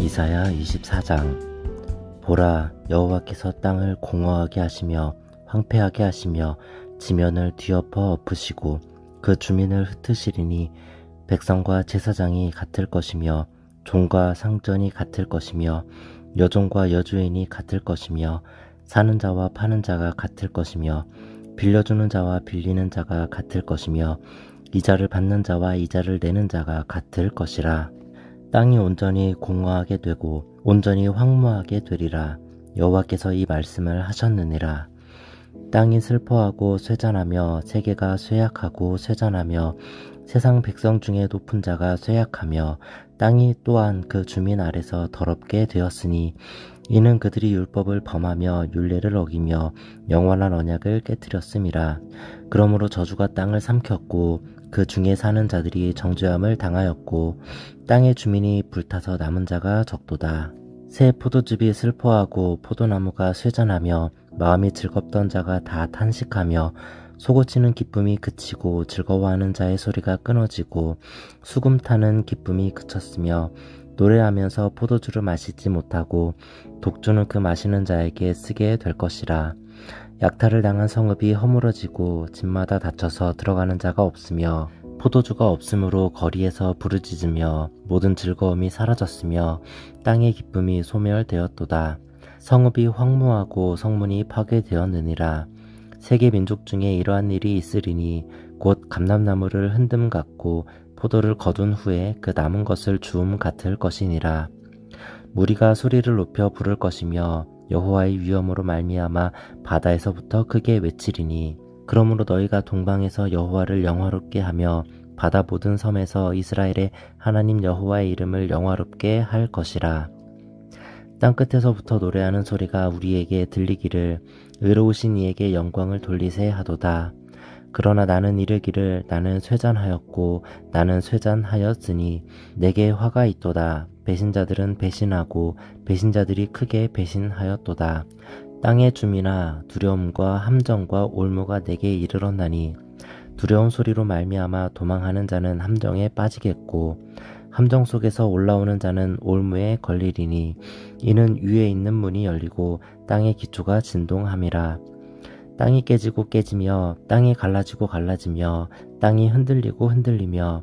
이사야 24장. 보라, 여호와께서 땅을 공허하게 하시며 황폐하게 하시며 지면을 뒤엎어 엎으시고 그 주민을 흩으시리니 백성과 제사장이 같을 것이며 종과 상전이 같을 것이며 여종과 여주인이 같을 것이며 사는 자와 파는 자가 같을 것이며 빌려주는 자와 빌리는 자가 같을 것이며 이자를 받는 자와 이자를 내는 자가 같을 것이라. 땅이 온전히 공허하게 되고 온전히 황무하게 되리라. 여호와께서 이 말씀을 하셨느니라. 땅이 슬퍼하고 쇠잔하며 세계가 쇠약하고 쇠잔하며 세상 백성 중에 높은 자가 쇠약하며 땅이 또한 그 주민 아래서 더럽게 되었으니 이는 그들이 율법을 범하며 율례를 어기며 영원한 언약을 깨뜨렸음이라. 그러므로 저주가 땅을 삼켰고 그 중에 사는 자들이 정죄함을 당하였고 땅의 주민이 불타서 남은 자가 적도다. 새 포도즙이 슬퍼하고 포도나무가 쇠잔하며 마음이 즐겁던 자가 다 탄식하며 솟구치는 기쁨이 그치고 즐거워하는 자의 소리가 끊어지고 수금 타는 기쁨이 그쳤으며 노래하면서 포도주를 마시지 못하고 독주는 그 마시는 자에게 쓰게 될 것이라. 약탈을 당한 성읍이 허물어지고 집마다 닫혀서 들어가는 자가 없으며 포도주가 없으므로 거리에서 부르짖으며 모든 즐거움이 사라졌으며 땅의 기쁨이 소멸되었도다. 성읍이 황무하고 성문이 파괴되었느니라. 세계 민족 중에 이러한 일이 있으리니 곧 감람나무를 흔듦 같고 포도를 거둔 후에 그 남은 것을 주움 같을 것이니라. 무리가 소리를 높여 부를 것이며 여호와의 위엄으로 말미암아 바다에서부터 크게 외치리니 그러므로 너희가 동방에서 여호와를 영화롭게 하며 바다 모든 섬에서 이스라엘의 하나님 여호와의 이름을 영화롭게 할 것이라. 땅끝에서부터 노래하는 소리가 우리에게 들리기를 의로우신 이에게 영광을 돌리세 하도다. 그러나 나는 이르기를 나는 쇠잔하였고 나는 쇠잔하였으니 내게 화가 있도다. 배신자들은 배신하고 배신자들이 크게 배신하였도다. 땅의 주민아, 두려움과 함정과 올무가 내게 이르렀나니 두려운 소리로 말미암아 도망하는 자는 함정에 빠지겠고 함정 속에서 올라오는 자는 올무에 걸리리니 이는 위에 있는 문이 열리고 땅의 기초가 진동함이라. 땅이 깨지고 깨지며 땅이 갈라지고 갈라지며 땅이 흔들리고 흔들리며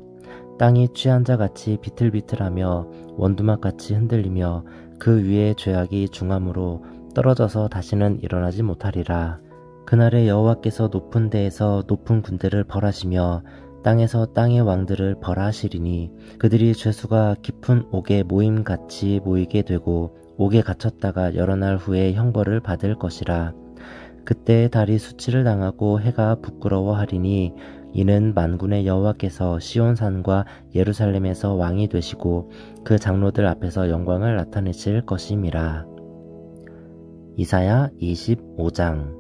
땅이 취한 자같이 비틀비틀하며 원두막같이 흔들리며 그 위에 죄악이 중함으로 떨어져서 다시는 일어나지 못하리라. 그날에 여호와께서 높은 데에서 높은 군대를 벌하시며 땅에서 땅의 왕들을 벌하시리니 그들이 죄수가 깊은 옥에 모임같이 모이게 되고 옥에 갇혔다가 여러 날 후에 형벌을 받을 것이라. 그때 달이 수치를 당하고 해가 부끄러워하리니 이는 만군의 여호와께서 시온산과 예루살렘에서 왕이 되시고 그 장로들 앞에서 영광을 나타내실 것임이라. 이사야 25장.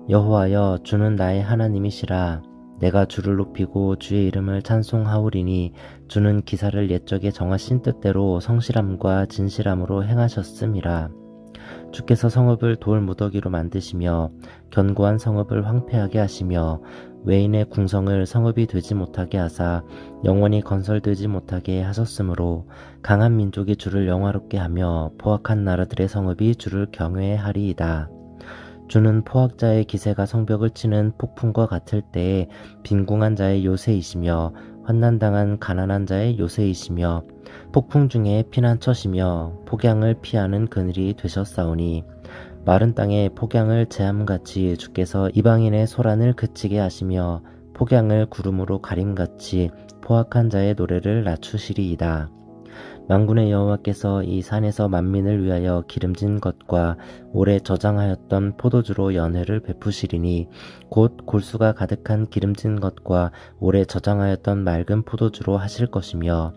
여호와여, 주는 나의 하나님이시라. 내가 주를 높이고 주의 이름을 찬송하오리니 주는 기사를 옛적에 정하신 뜻대로 성실함과 진실함으로 행하셨음이라. 주께서 성읍을 돌 무더기로 만드시며 견고한 성읍을 황폐하게 하시며 외인의 궁성을 성읍이 되지 못하게 하사 영원히 건설되지 못하게 하셨으므로 강한 민족이 주를 영화롭게 하며 포악한 나라들의 성읍이 주를 경외하리이다. 주는 포악자의 기세가 성벽을 치는 폭풍과 같을 때에 빈궁한 자의 요새이시며 환난당한 가난한 자의 요새이시며 폭풍 중에 피난처시며 폭양을 피하는 그늘이 되셨사오니 마른 땅에 폭양을 제함같이 주께서 이방인의 소란을 그치게 하시며 폭양을 구름으로 가림같이 포악한 자의 노래를 낮추시리이다. 만군의 여호와께서 이 산에서 만민을 위하여 기름진 것과 오래 저장하였던 포도주로 연회를 베푸시리니 곧 골수가 가득한 기름진 것과 오래 저장하였던 맑은 포도주로 하실 것이며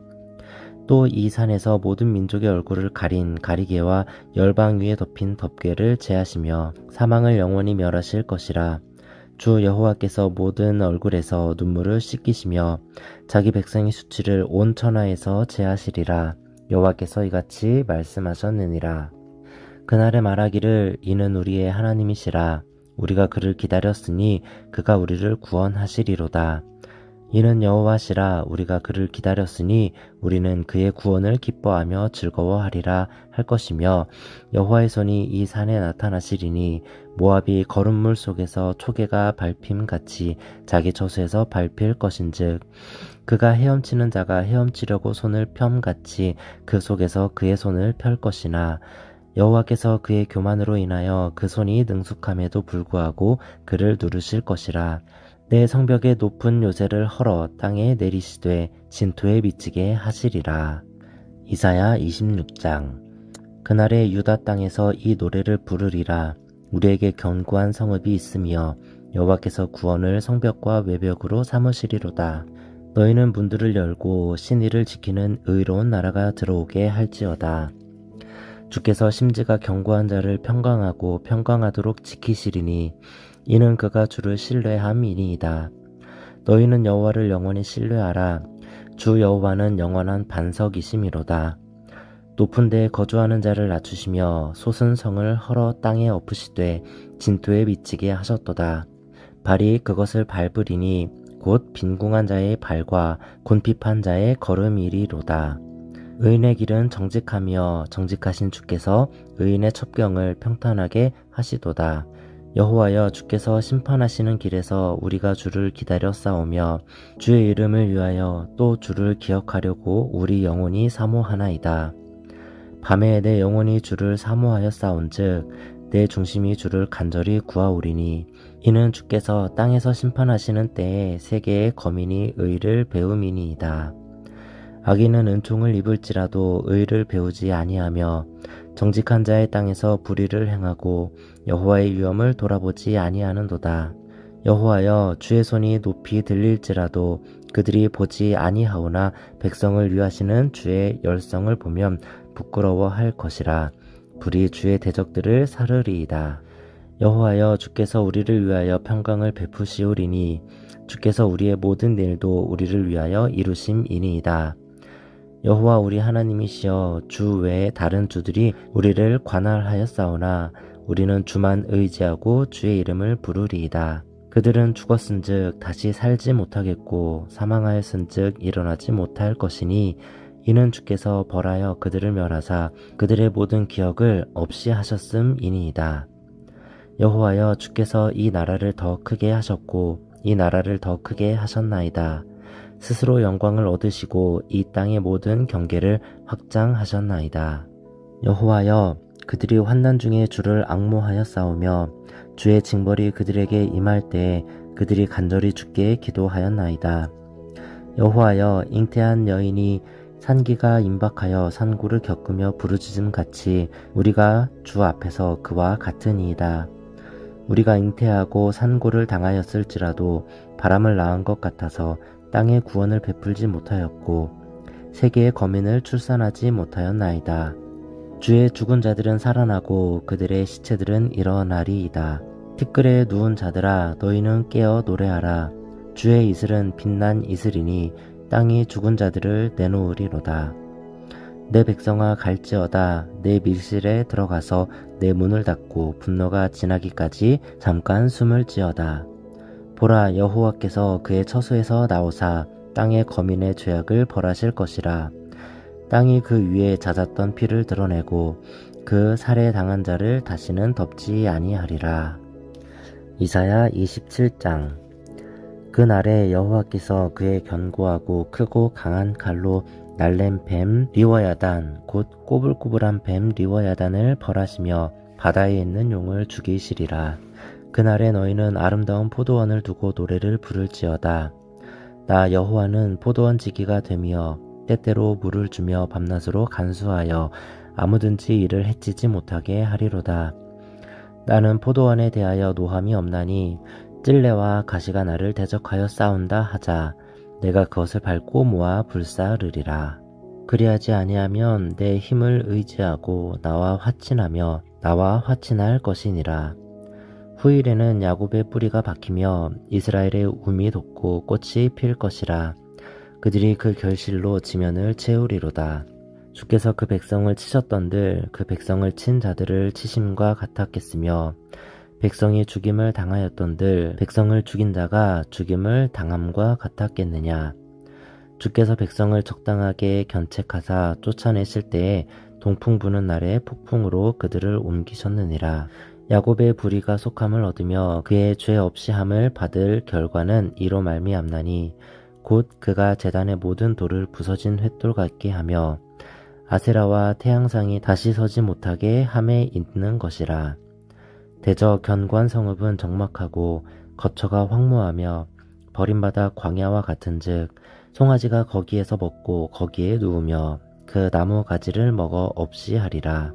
또 이 산에서 모든 민족의 얼굴을 가린 가리개와 열방 위에 덮인 덮개를 제하시며 사망을 영원히 멸하실 것이라. 주 여호와께서 모든 얼굴에서 눈물을 씻기시며 자기 백성의 수치를 온 천하에서 제하시리라. 여호와께서 이같이 말씀하셨느니라. 그날에 말하기를 이는 우리의 하나님이시라. 우리가 그를 기다렸으니 그가 우리를 구원하시리로다. 이는 여호와시라. 우리가 그를 기다렸으니 우리는 그의 구원을 기뻐하며 즐거워하리라 할 것이며, 여호와의 손이 이 산에 나타나시리니 모압이 거름물 속에서 초계가 밟힘같이 자기 처소에서 밟힐 것인즉, 그가 헤엄치는 자가 헤엄치려고 손을 켬같이 그 속에서 그의 손을 펼 것이나, 여호와께서 그의 교만으로 인하여 그 손이 능숙함에도 불구하고 그를 누르실 것이라. 내 성벽의 높은 요새를 헐어 땅에 내리시되 진토에 미치게 하시리라. 이사야 26장. 그날에 유다 땅에서 이 노래를 부르리라. 우리에게 견고한 성읍이 있으며 여호와께서 구원을 성벽과 외벽으로 삼으시리로다. 너희는 문들을 열고 신의를 지키는 의로운 나라가 들어오게 할지어다. 주께서 심지가 견고한 자를 평강하고 평강하도록 지키시리니 이는 그가 주를 신뢰함이니이다. 너희는 여호와를 영원히 신뢰하라. 주 여호와는 영원한 반석이심이로다. 높은 데에 거주하는 자를 낮추시며 솟은 성을 헐어 땅에 엎으시되 진토에 미치게 하셨도다. 발이 그것을 밟으리니 곧 빈궁한 자의 발과 곤핍한 자의 걸음이리로다. 의인의 길은 정직하며 정직하신 주께서 의인의 첩경을 평탄하게 하시도다. 여호와여, 주께서 심판하시는 길에서 우리가 주를 기다려 싸우며 주의 이름을 위하여 또 주를 기억하려고 우리 영혼이 사모하나이다. 밤에 내 영혼이 주를 사모하여 싸운즉 내 중심이 주를 간절히 구하오리니 이는 주께서 땅에서 심판하시는 때에 세계의 거민이 의를 배움이니이다. 악인은 은총을 입을지라도 의를 배우지 아니하며 정직한 자의 땅에서 불의를 행하고 여호와의 위엄을 돌아보지 아니하는도다. 여호와여, 주의 손이 높이 들릴지라도 그들이 보지 아니하오나 백성을 위하시는 주의 열성을 보면 부끄러워할 것이라. 불이 주의 대적들을 사르리이다. 여호와여, 주께서 우리를 위하여 평강을 베푸시오리니 주께서 우리의 모든 일도 우리를 위하여 이루심이니이다. 여호와 우리 하나님이시여, 주 외에 다른 주들이 우리를 관할하였사오나 우리는 주만 의지하고 주의 이름을 부르리이다. 그들은 죽었은즉 다시 살지 못하겠고 사망하였은즉 일어나지 못할 것이니 이는 주께서 벌하여 그들을 멸하사 그들의 모든 기억을 없이 하셨음이니이다. 여호와여, 주께서 이 나라를 더 크게 하셨고 이 나라를 더 크게 하셨나이다. 스스로 영광을 얻으시고 이 땅의 모든 경계를 확장하셨나이다. 여호와여, 그들이 환난 중에 주를 앙모하여 싸우며 주의 징벌이 그들에게 임할 때에 그들이 간절히 주께 기도하였나이다. 여호와여, 잉태한 여인이 산기가 임박하여 산고를 겪으며 부르짖음 같이 우리가 주 앞에서 그와 같으니이다. 우리가 잉태하고 산고를 당하였을지라도 바람을 낳은 것 같아서 땅의 구원을 베풀지 못하였고 세계의 거민을 출산하지 못하였나이다. 주의 죽은 자들은 살아나고 그들의 시체들은 일어나리이다. 티끌에 누운 자들아, 너희는 깨어 노래하라. 주의 이슬은 빛난 이슬이니 땅이 죽은 자들을 내놓으리로다. 내 백성아, 갈지어다. 내 밀실에 들어가서 내 문을 닫고 분노가 지나기까지 잠깐 숨을 지어다. 보라, 여호와께서 그의 처소에서 나오사 땅의 거민의 죄악을 벌하실 것이라. 땅이 그 위에 잦았던 피를 드러내고 그 살해당한 자를 다시는 덮지 아니하리라. 이사야 27장. 그날에 여호와께서 그의 견고하고 크고 강한 칼로 날랜 뱀 리워야단 곧 꼬불꼬불한 뱀 리워야단을 벌하시며 바다에 있는 용을 죽이시리라. 그날에 너희는 아름다운 포도원을 두고 노래를 부를지어다. 나 여호와는 포도원 지기가 되며 때때로 물을 주며 밤낮으로 간수하여 아무든지 이를 해치지 못하게 하리로다. 나는 포도원에 대하여 노함이 없나니 찔레와 가시가 나를 대적하여 싸운다 하자 내가 그것을 밟고 모아 불사르리라. 그리하지 아니하면 내 힘을 의지하고 나와 화친할 것이니라. 후일에는 야곱의 뿌리가 박히며 이스라엘의 움이 돋고 꽃이 필 것이라. 그들이 그 결실로 지면을 채우리로다. 주께서 그 백성을 치셨던들 그 백성을 친 자들을 치심과 같았겠으며 백성이 죽임을 당하였던들 백성을 죽인 자가 죽임을 당함과 같았겠느냐. 주께서 백성을 적당하게 견책하사 쫓아내실 때에 동풍 부는 날에 폭풍으로 그들을 옮기셨느니라. 야곱의 불의가 속함을 얻으며 그의 죄 없이 함을 받을 결과는 이로 말미암나니 곧 그가 제단의 모든 돌을 부서진 횃돌 같게 하며 아세라와 태양상이 다시 서지 못하게 함에 있는 것이라. 대저 견고한 성읍은 적막하고 거처가 황무하며 버림받아 광야와 같은즉 송아지가 거기에서 먹고 거기에 누우며 그 나무 가지를 먹어 없이 하리라.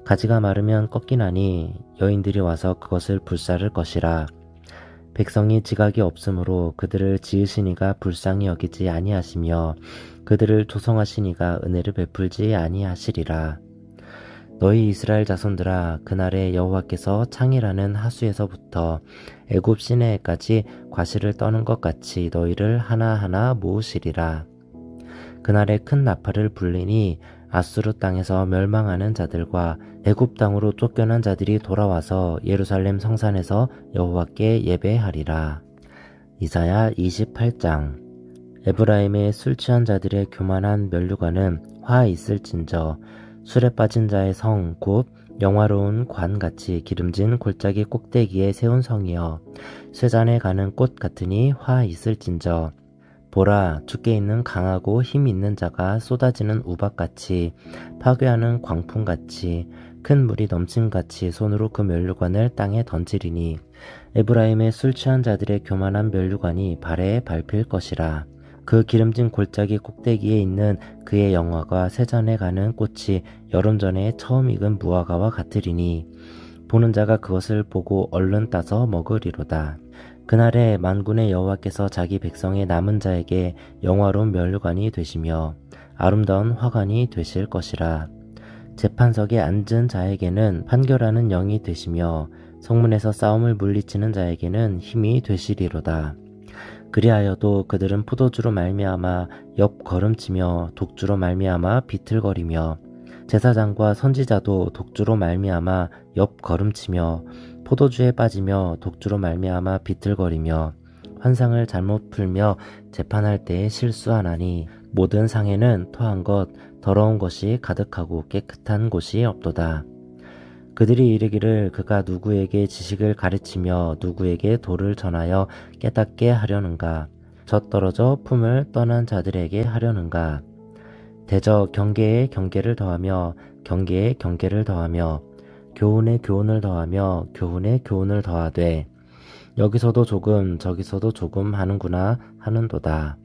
가지가 마르면 꺾이나니 여인들이 와서 그것을 불사를 것이라. 백성이 지각이 없으므로 그들을 지으시니가 불쌍히 여기지 아니하시며 그들을 조성하시니가 은혜를 베풀지 아니하시리라. 너희 이스라엘 자손들아, 그날에 여호와께서 창이라는 하수에서부터 애굽 시내에까지 과실을 떠는 것 같이 너희를 하나하나 모으시리라. 그날에 큰 나팔을 불리니 아수르 땅에서 멸망하는 자들과 애굽 땅으로 쫓겨난 자들이 돌아와서 예루살렘 성산에서 여호와께 예배하리라. 이사야 28장. 에브라임의 술 취한 자들의 교만한 면류관은 화 있을진저 술에 빠진 자의 성 곧 영화로운 관같이 기름진 골짜기 꼭대기에 세운 성이여 쇠잔에 가는 꽃 같으니 화 있을진저 보라, 주께 있는 강하고 힘 있는 자가 쏟아지는 우박같이 파괴하는 광풍같이 큰 물이 넘침같이 손으로 그 면류관을 땅에 던지리니 에브라임의 술 취한 자들의 교만한 면류관이 발에 밟힐 것이라. 그 기름진 골짜기 꼭대기에 있는 그의 영화가 세잔에 가는 꽃이 여름 전에 처음 익은 무화과와 같으리니 보는 자가 그것을 보고 얼른 따서 먹으리로다. 그날에 만군의 여호와께서 자기 백성의 남은 자에게 영화로운 면류관이 되시며 아름다운 화관이 되실 것이라. 재판석에 앉은 자에게는 판결하는 영이 되시며 성문에서 싸움을 물리치는 자에게는 힘이 되시리로다. 그리하여도 그들은 포도주로 말미암아 옆걸음치며 독주로 말미암아 비틀거리며 제사장과 선지자도 독주로 말미암아 옆걸음치며 포도주에 빠지며 독주로 말미암아 비틀거리며 환상을 잘못 풀며 재판할 때에 실수하나니 모든 상에는 토한 것 더러운 것이 가득하고 깨끗한 곳이 없도다. 그들이 이르기를 그가 누구에게 지식을 가르치며 누구에게 도를 전하여 깨닫게 하려는가. 젖떨어져 품을 떠난 자들에게 하려는가. 대저 경계에 경계를 더하며 경계에 경계를 더하며 교훈에 교훈을 더하며 교훈에 교훈을 더하되 여기서도 조금 저기서도 조금 하는구나 하는도다.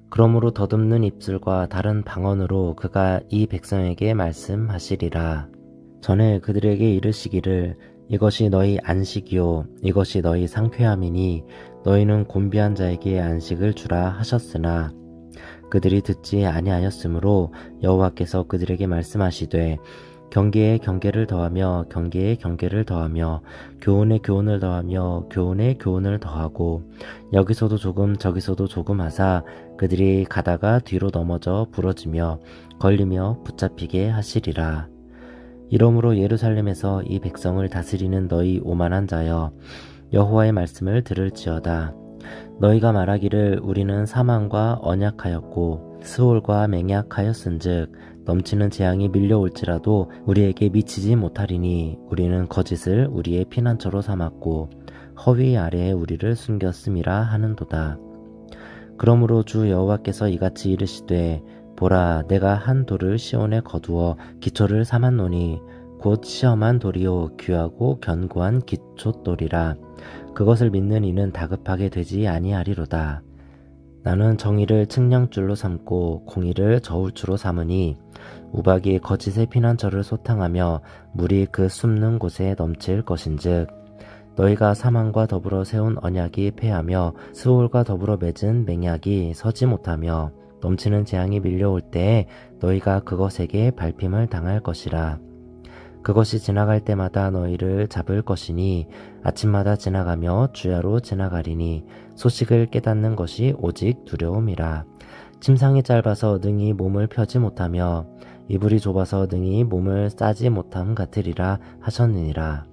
그러므로 더듬는 입술과 다른 방언으로 그가 이 백성에게 말씀하시리라. 전에 그들에게 이르시기를 이것이 너희 안식이요 이것이 너희 상쾌함이니 너희는 곤비한 자에게 안식을 주라 하셨으나 그들이 듣지 아니하였으므로 여호와께서 그들에게 말씀하시되 경계에 경계를 더하며 경계에 경계를 더하며 교훈에 교훈을 더하며 교훈에 교훈을 더하고 여기서도 조금 저기서도 조금 하사 그들이 가다가 뒤로 넘어져 부러지며 걸리며 붙잡히게 하시리라. 이러므로 예루살렘에서 이 백성을 다스리는 너희 오만한 자여 여호와의 말씀을 들을지어다. 너희가 말하기를 우리는 사망과 언약하였고 스올과 맹약하였은즉 넘치는 재앙이 밀려올지라도 우리에게 미치지 못하리니 우리는 거짓을 우리의 피난처로 삼았고 허위 아래에 우리를 숨겼음이라 하는도다. 그러므로 주 여호와께서 이같이 이르시되 보라, 내가 한 돌을 시온에 거두어 기초를 삼았노니 곧 시험한 돌이요 귀하고 견고한 기초돌이라. 그것을 믿는 이는 다급하게 되지 아니하리로다. 나는 정의를 측량줄로 삼고 공의를 저울추로 삼으니 우박이 거짓의 피난처를 소탕하며 물이 그 숨는 곳에 넘칠 것인즉 너희가 사망과 더불어 세운 언약이 패하며 스올과 더불어 맺은 맹약이 서지 못하며 넘치는 재앙이 밀려올 때에 너희가 그것에게 밟힘을 당할 것이라. 그것이 지나갈 때마다 너희를 잡을 것이니 아침마다 지나가며 주야로 지나가리니 소식을 깨닫는 것이 오직 두려움이라. 침상이 짧아서 능히 몸을 펴지 못하며 이불이 좁아서 능히 몸을 싸지 못함 같으리라 하셨느니라.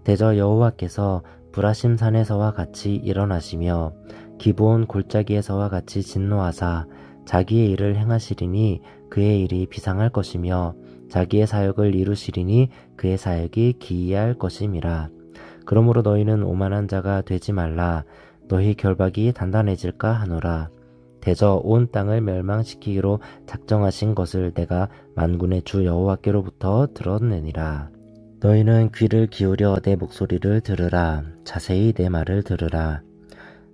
대저 여호와께서 브라심 산에서와 같이 일어나시며 기브온 골짜기에서와 같이 진노하사 자기의 일을 행하시리니 그의 일이 비상할 것이며 자기의 사역을 이루시리니 그의 사역이 기이할 것임이라. 그러므로 너희는 오만한 자가 되지 말라. 너희 결박이 단단해질까 하노라. 대저 온 땅을 멸망시키기로 작정하신 것을 내가 만군의 주 여호와께로부터 들었느니라. 너희는 귀를 기울여 내 목소리를 들으라. 자세히 내 말을 들으라.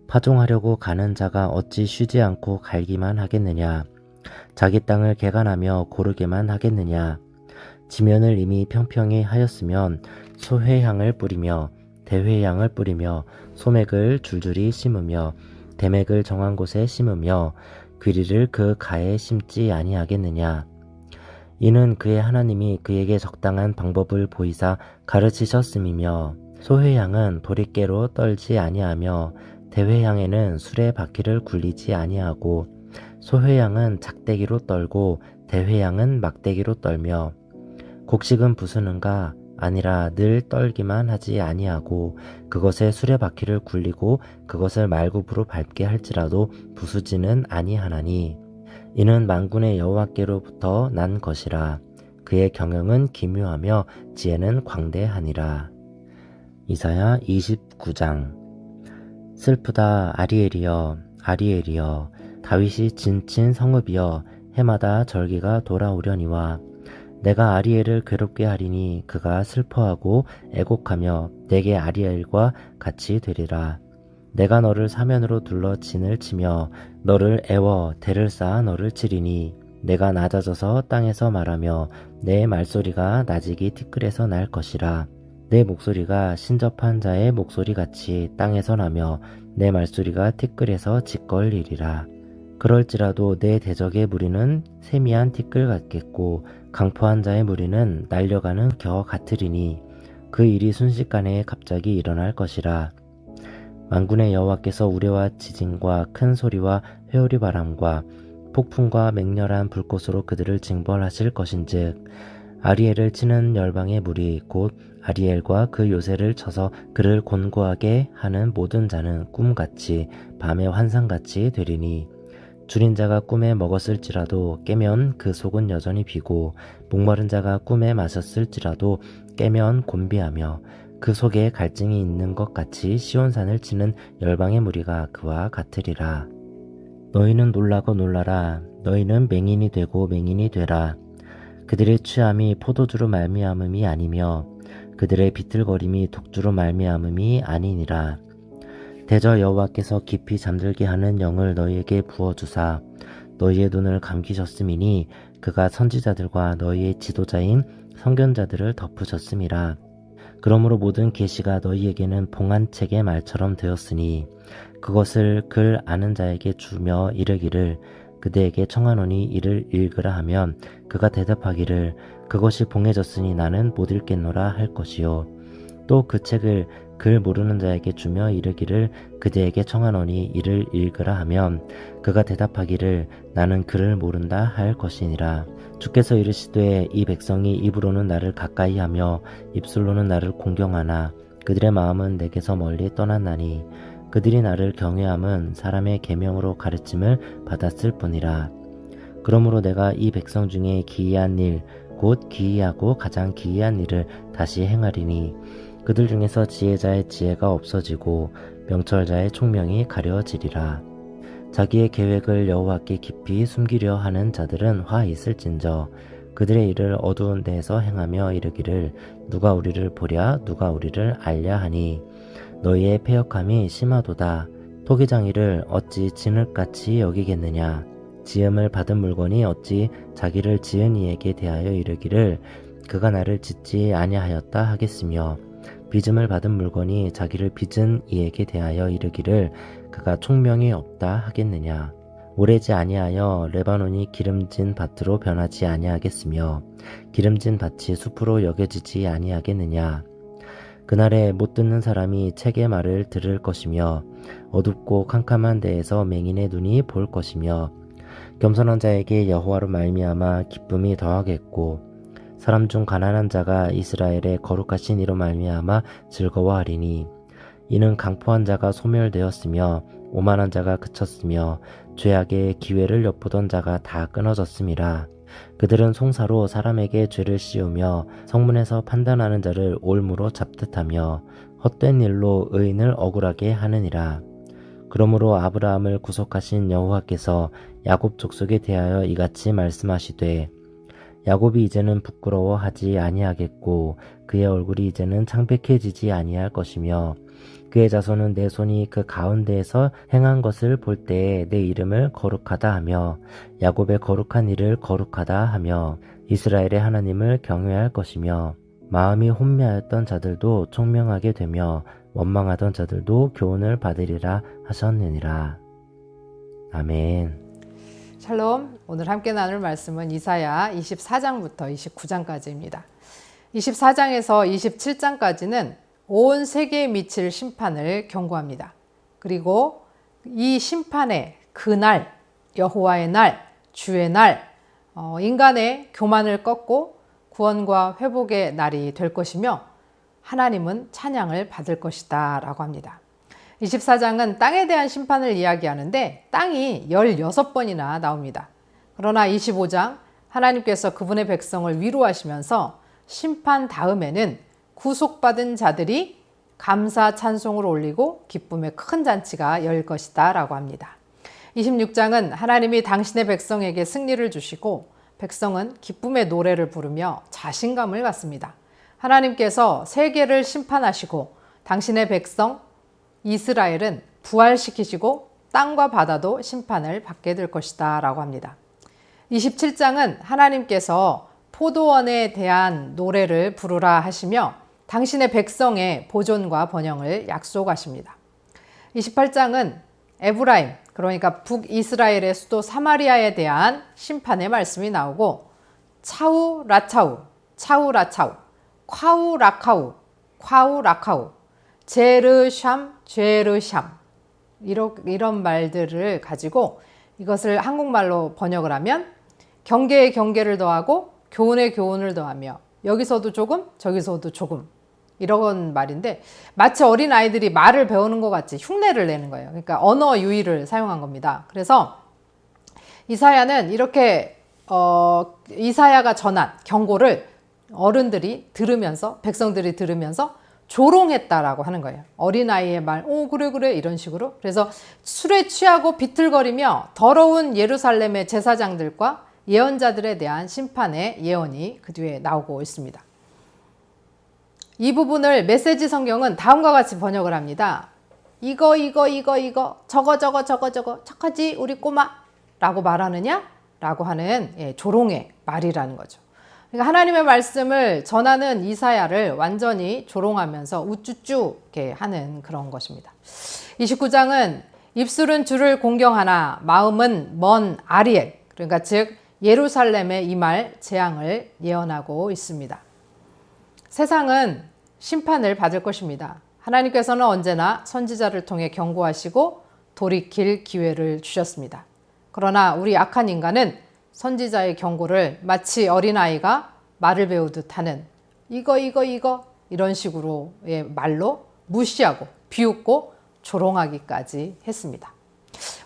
파종하려고 가는 자가 어찌 쉬지 않고 갈기만 하겠느냐. 자기 땅을 개간하며 고르게만 하겠느냐. 지면을 이미 평평히 하였으면 소회향을 뿌리며 대회향을 뿌리며 소맥을 줄줄이 심으며 대맥을 정한 곳에 심으며 귀리를 그 가에 심지 아니하겠느냐. 이는 그의 하나님이 그에게 적당한 방법을 보이사 가르치셨음이며 소회향은 보릿개로 떨지 아니하며 대회향에는 술의 바퀴를 굴리지 아니하고 소회향은 작대기로 떨고 대회향은 막대기로 떨며 곡식은 부수는가 아니라 늘 떨기만 하지 아니하고 그것에 수레 바퀴를 굴리고 그것을 말굽으로 밟게 할지라도 부수지는 아니하나니 이는 만군의 여호와께로부터 난 것이라. 그의 경영은 기묘하며 지혜는 광대하니라. 이사야 29장. 슬프다 아리엘이여 아리엘이여 다윗이 진친 성읍이여 해마다 절기가 돌아오려니와 내가 아리엘을 괴롭게 하리니 그가 슬퍼하고 애곡하며 내게 아리엘과 같이 되리라. 내가 너를 사면으로 둘러 진을 치며 너를 애워 대를 쌓아 너를 치리니 내가 낮아져서 땅에서 말하며 내 말소리가 나직이 티끌에서 날 것이라. 내 목소리가 신접한 자의 목소리같이 땅에서 나며 내 말소리가 티끌에서 짓걸리리라. 그럴지라도 내 대적의 무리는 세미한 티끌 같겠고 강포한 자의 무리는 날려가는 겨 같으리니 그 일이 순식간에 갑자기 일어날 것이라. 만군의 여호와께서 우레와 지진과 큰 소리와 회오리 바람과 폭풍과 맹렬한 불꽃으로 그들을 징벌하실 것인즉 아리엘을 치는 열방의 무리 곧 아리엘과 그 요새를 쳐서 그를 곤고하게 하는 모든 자는 꿈같이 밤의 환상같이 되리니 줄인 자가 꿈에 먹었을지라도 깨면 그 속은 여전히 비고 목마른 자가 꿈에 마셨을지라도 깨면 곤비하며 그 속에 갈증이 있는 것 같이 시온산을 치는 열방의 무리가 그와 같으리라. 너희는 놀라고 놀라라. 너희는 맹인이 되고 맹인이 되라. 그들의 취함이 포도주로 말미암음이 아니며 그들의 비틀거림이 독주로 말미암음이 아니니라. 대저 여호와께서 깊이 잠들게 하는 영을 너희에게 부어주사 너희의 눈을 감기셨음이니 그가 선지자들과 너희의 지도자인 선견자들을 덮으셨음이라. 그러므로 모든 계시가 너희에게는 봉안책의 말처럼 되었으니 그것을 글 아는 자에게 주며 이르기를 그대에게 청하노니 이를 읽으라 하면 그가 대답하기를 그것이 봉해졌으니 나는 못 읽겠노라 할 것이요. 또 그 책을 글 모르는 자에게 주며 이르기를 그대에게 청하노니 이를 읽으라 하면 그가 대답하기를 나는 글을 모른다 할 것이니라. 주께서 이르시되 이 백성이 입으로는 나를 가까이 하며 입술로는 나를 공경하나 그들의 마음은 내게서 멀리 떠났나니 그들이 나를 경외함은 사람의 계명으로 가르침을 받았을 뿐이라. 그러므로 내가 이 백성 중에 기이한 일 곧 기이하고 가장 기이한 일을 다시 행하리니 그들 중에서 지혜자의 지혜가 없어지고 명철자의 총명이 가려지리라. 자기의 계획을 여호와께 깊이 숨기려 하는 자들은 화 있을진저 그들의 일을 어두운 데에서 행하며 이르기를 누가 우리를 보랴 누가 우리를 알랴 하니 너희의 패역함이 심하도다. 토기장이를 어찌 진흙같이 여기겠느냐. 지음을 받은 물건이 어찌 자기를 지은 이에게 대하여 이르기를 그가 나를 짓지 아니하였다 하겠으며 빚음을 받은 물건이 자기를 빚은 이에게 대하여 이르기를 그가 총명이 없다 하겠느냐. 오래지 아니하여 레바논이 기름진 밭으로 변하지 아니하겠으며 기름진 밭이 숲으로 여겨지지 아니하겠느냐. 그날에 못 듣는 사람이 책의 말을 들을 것이며 어둡고 캄캄한 데에서 맹인의 눈이 볼 것이며 겸손한 자에게 여호와로 말미암아 기쁨이 더하겠고 사람 중 가난한 자가 이스라엘의 거룩하신 이로 말미암아 즐거워하리니 이는 강포한 자가 소멸되었으며 오만한 자가 그쳤으며 죄악의 기회를 엿보던 자가 다 끊어졌음이라. 그들은 송사로 사람에게 죄를 씌우며 성문에서 판단하는 자를 올무로 잡듯하며 헛된 일로 의인을 억울하게 하느니라. 그러므로 아브라함을 구속하신 여호와께서 야곱 족속에 대하여 이같이 말씀하시되 야곱이 이제는 부끄러워하지 아니하겠고 그의 얼굴이 이제는 창백해지지 아니할 것이며 그의 자손은 내 손이 그 가운데에서 행한 것을 볼 때에 내 이름을 거룩하다 하며 야곱의 거룩한 일을 거룩하다 하며 이스라엘의 하나님을 경외할 것이며 마음이 혼미하였던 자들도 총명하게 되며 원망하던 자들도 교훈을 받으리라 하셨느니라. 아멘. 샬롬. 오늘 함께 나눌 말씀은 이사야 24장부터 29장까지입니다. 24장에서 27장까지는 온 세계에 미칠 심판을 경고합니다. 그리고 이 심판의 그날, 여호와의 날, 주의 날, 인간의 교만을 꺾고 구원과 회복의 날이 될 것이며 하나님은 찬양을 받을 것이다 라고 합니다. 24장은 땅에 대한 심판을 이야기하는데 땅이 16번이나 나옵니다. 그러나 25장 하나님께서 그분의 백성을 위로하시면서 심판 다음에는 구속받은 자들이 감사 찬송을 올리고 기쁨의 큰 잔치가 열 것이다 라고 합니다. 26장은 하나님이 당신의 백성에게 승리를 주시고 백성은 기쁨의 노래를 부르며 자신감을 갖습니다. 하나님께서 세계를 심판하시고 당신의 백성 이스라엘은 부활시키시고 땅과 바다도 심판을 받게 될 것이다 라고 합니다. 27장은 하나님께서 포도원에 대한 노래를 부르라 하시며 당신의 백성의 보존과 번영을 약속하십니다. 28장은 에브라임, 그러니까 북이스라엘의 수도 사마리아에 대한 심판의 말씀이 나오고 차우 라차우, 차우 라차우, 콰우 라카우, 콰우 라카우, 제르샴, 제르샴 이런 말들을 가지고 이것을 한국말로 번역을 하면 경계에 경계를 더하고 교훈에 교훈을 더하며 여기서도 조금 저기서도 조금 이런 말인데 마치 어린아이들이 말을 배우는 것 같이 흉내를 내는 거예요. 그러니까 언어 유희를 사용한 겁니다. 그래서 이사야는 이렇게 이사야가 전한 경고를 어른들이 들으면서 백성들이 들으면서 조롱했다라고 하는 거예요. 어린아이의 말, 그래 이런 식으로. 그래서 술에 취하고 비틀거리며 더러운 예루살렘의 제사장들과 예언자들에 대한 심판의 예언이 그 뒤에 나오고 있습니다. 이 부분을 메시지 성경은 다음과 같이 번역을 합니다. 이거 저거 착하지 우리 꼬마 라고 말하느냐? 라고 하는 조롱의 말이라는 거죠. 그러니까 하나님의 말씀을 전하는 이사야를 완전히 조롱하면서 우쭈쭈 이렇게 하는 그런 것입니다. 29장은 입술은 주를 공경하나 마음은 먼 아리엘, 그러니까 즉 예루살렘에 임할 재앙을 예언하고 있습니다. 세상은 심판을 받을 것입니다. 하나님께서는 언제나 선지자를 통해 경고하시고 돌이킬 기회를 주셨습니다. 그러나 우리 악한 인간은 선지자의 경고를 마치 어린아이가 말을 배우듯 하는 이거 이런 식으로의 말로 무시하고 비웃고 조롱하기까지 했습니다.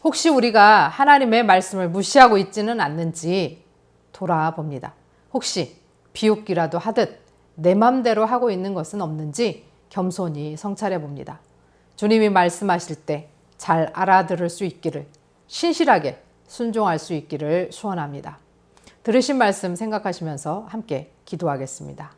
혹시 우리가 하나님의 말씀을 무시하고 있지는 않는지 돌아봅니다. 혹시 비웃기라도 하듯 내 맘대로 하고 있는 것은 없는지 겸손히 성찰해 봅니다. 주님이 말씀하실 때 잘 알아들을 수 있기를, 신실하게 순종할 수 있기를 소원합니다. 들으신 말씀 생각하시면서 함께 기도하겠습니다.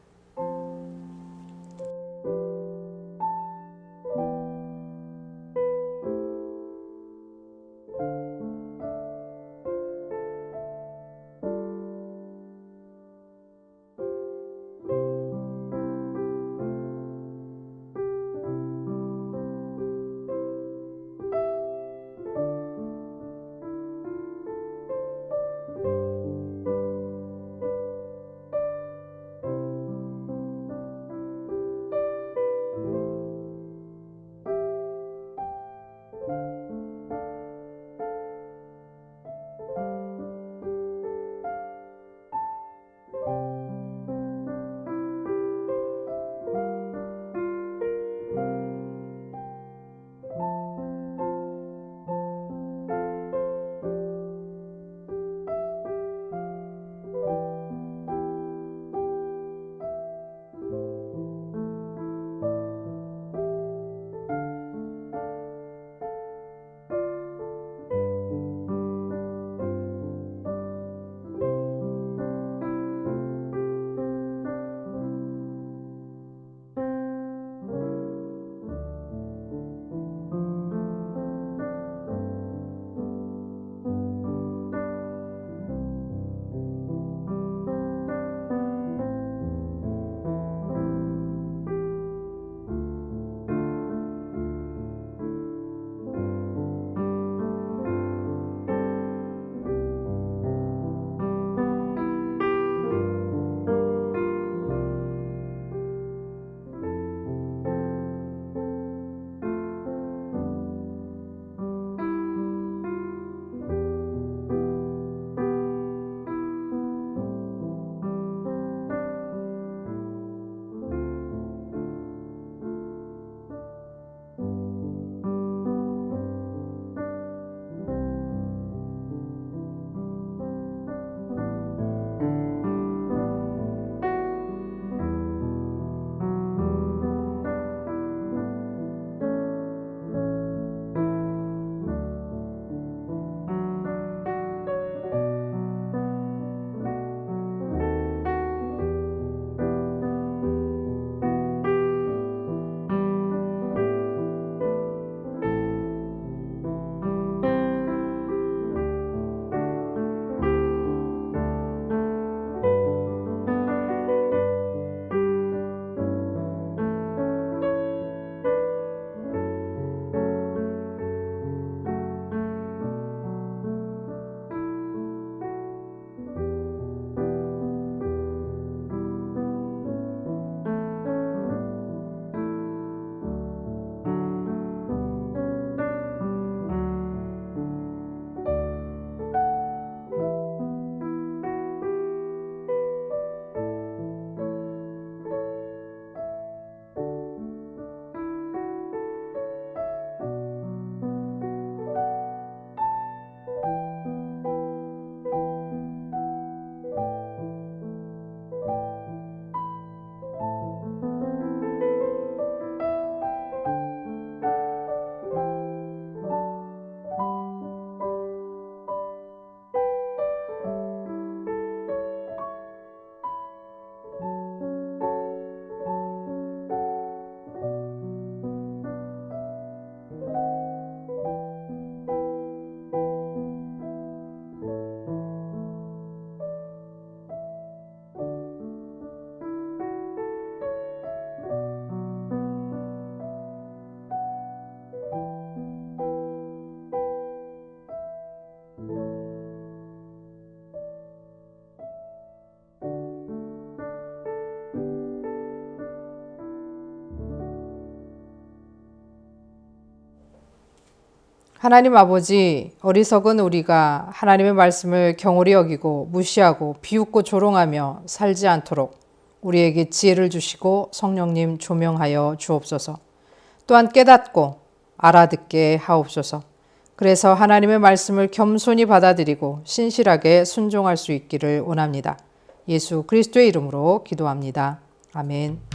하나님 아버지, 어리석은 우리가 하나님의 말씀을 경홀히 여기고 무시하고 비웃고 조롱하며 살지 않도록 우리에게 지혜를 주시고 성령님 조명하여 주옵소서. 또한 깨닫고 알아듣게 하옵소서. 그래서 하나님의 말씀을 겸손히 받아들이고 신실하게 순종할 수 있기를 원합니다. 예수 그리스도의 이름으로 기도합니다. 아멘.